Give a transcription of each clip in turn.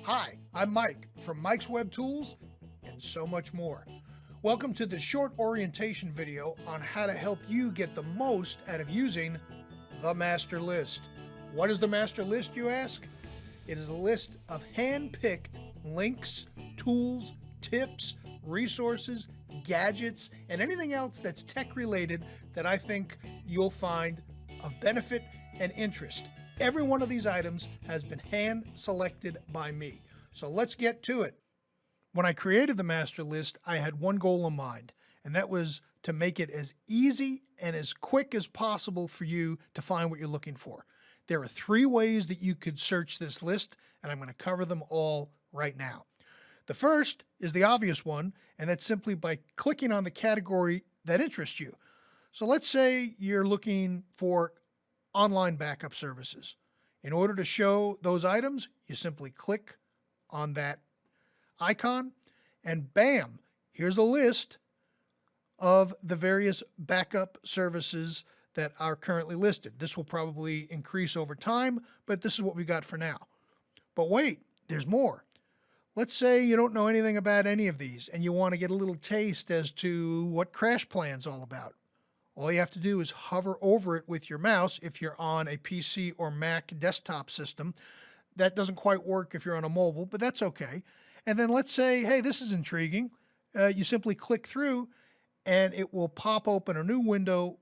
Hi, I'm Mike from Mike's Web Tools and so much more. Welcome to the short orientation video on how to help you get the most out of using the master list. What is the master list, you ask? It is a list of hand-picked links, tools, tips, resources, gadgets, and anything else that's tech related that I think you'll find of benefit and interest. Every one of these items has been hand selected by me. So let's get to it. When I created the master list, I had one goal in mind, and that was to make it as easy and as quick as possible for you to find what you're looking for. There are 3 ways that you could search this list, and I'm going to cover them all right now. The first is the obvious one, and that's simply by clicking on the category that interests you. So let's say you're looking for online backup services. In order to show those items, you simply click on that icon, and bam, here's a list of the various backup services that are currently listed. This will probably increase over time, but this is what we got for now. But wait, there's more. Let's say you don't know anything about any of these and you want to get a little taste as to what CrashPlan's all about. All you have to do is hover over it with your mouse if you're on a PC or Mac desktop system. That doesn't quite work if you're on a mobile, but that's okay. And then let's say, hey, this is intriguing. You simply click through and it will pop open a new window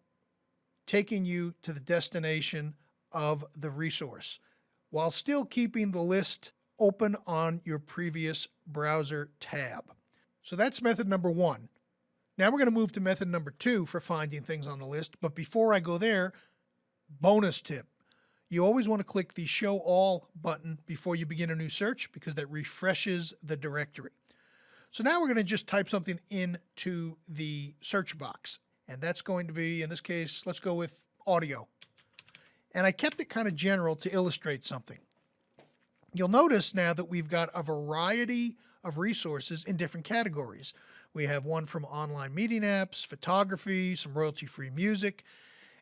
taking you to the destination of the resource while still keeping the list open on your previous browser tab. So that's method number 1. Now we're going to move to method number 2 for finding things on the list. But before I go there, bonus tip. You always want to click the Show All button before you begin a new search because that refreshes the directory. So now we're going to just type something into the search box. And that's going to be, in this case, let's go with audio. And I kept it kind of general to illustrate something. You'll notice now that we've got a variety of resources in different categories. We have one from online meeting apps, photography, some royalty-free music.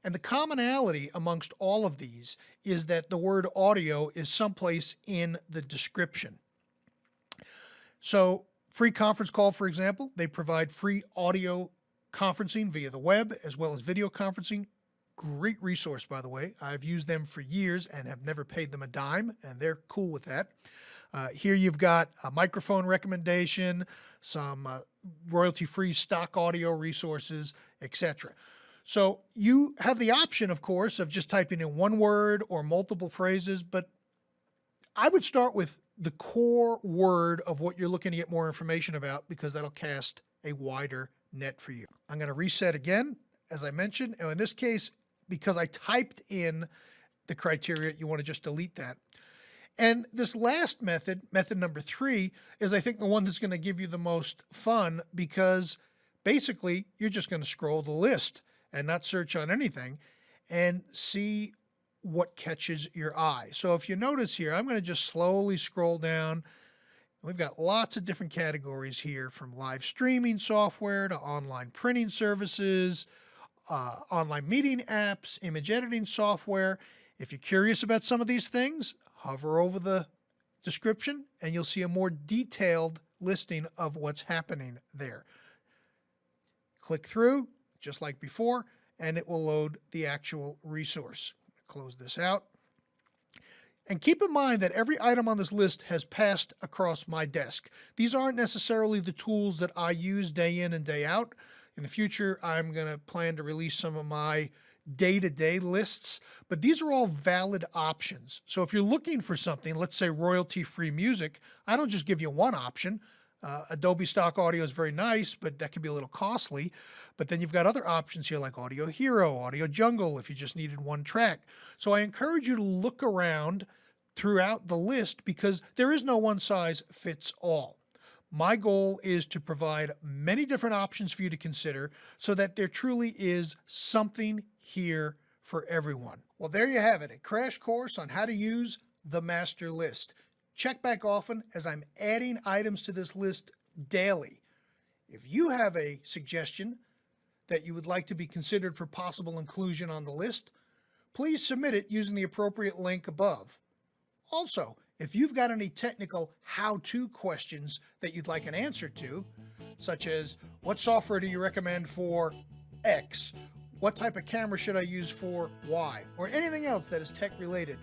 And the commonality amongst all of these is that the word audio is someplace in the description. So Free Conference Call, for example, they provide free audio conferencing via the web as well as video conferencing. Great resource, by the way. I've used them for years and have never paid them a dime, and they're cool with that. Here you've got a microphone recommendation, some royalty-free stock audio resources, etc. So you have the option, of course, of just typing in one word or multiple phrases, but I would start with the core word of what you're looking to get more information about because that'll cast a wider net for you. I'm going to reset again, as I mentioned, and in this case, because I typed in the criteria, you want to just delete that. And this last method, method number 3, is I think the one that's going to give you the most fun because basically you're just going to scroll the list and not search on anything and see what catches your eye. So if you notice here, I'm going to just slowly scroll down. We've got lots of different categories here from live streaming software to online printing services, online meeting apps, image editing software. If you're curious about some of these things, hover over the description and you'll see a more detailed listing of what's happening there. Click through, just like before, and it will load the actual resource. Close this out. And keep in mind that every item on this list has passed across my desk. These aren't necessarily the tools that I use day in and day out. In the future, I'm going to plan to release some of my day-to-day lists, but these are all valid options. So if you're looking for something, let's say royalty-free music, I don't just give you one option. Adobe Stock Audio is very nice, but that can be a little costly. But then you've got other options here like Audio Hero, Audio Jungle, if you just needed one track. So I encourage you to look around throughout the list because there is no one size fits all. My goal is to provide many different options for you to consider so that there truly is something here for everyone. Well, there you have it, a crash course on how to use the master list. Check back often as I'm adding items to this list daily. If you have a suggestion that you would like to be considered for possible inclusion on the list, please submit it using the appropriate link above. Also, If you've got any technical how-to questions that you'd like an answer to, such as what software do you recommend for X? What type of camera should I use for Y? Or anything else that is tech related,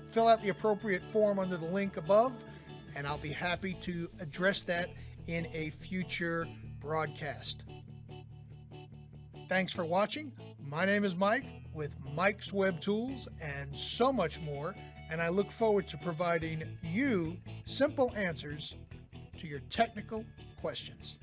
fill out the appropriate form under the link above, and I'll be happy to address that in a future broadcast. Thanks for watching. My name is Mike with Mike's Web Tools and so much more, and I look forward to providing you simple answers to your technical questions.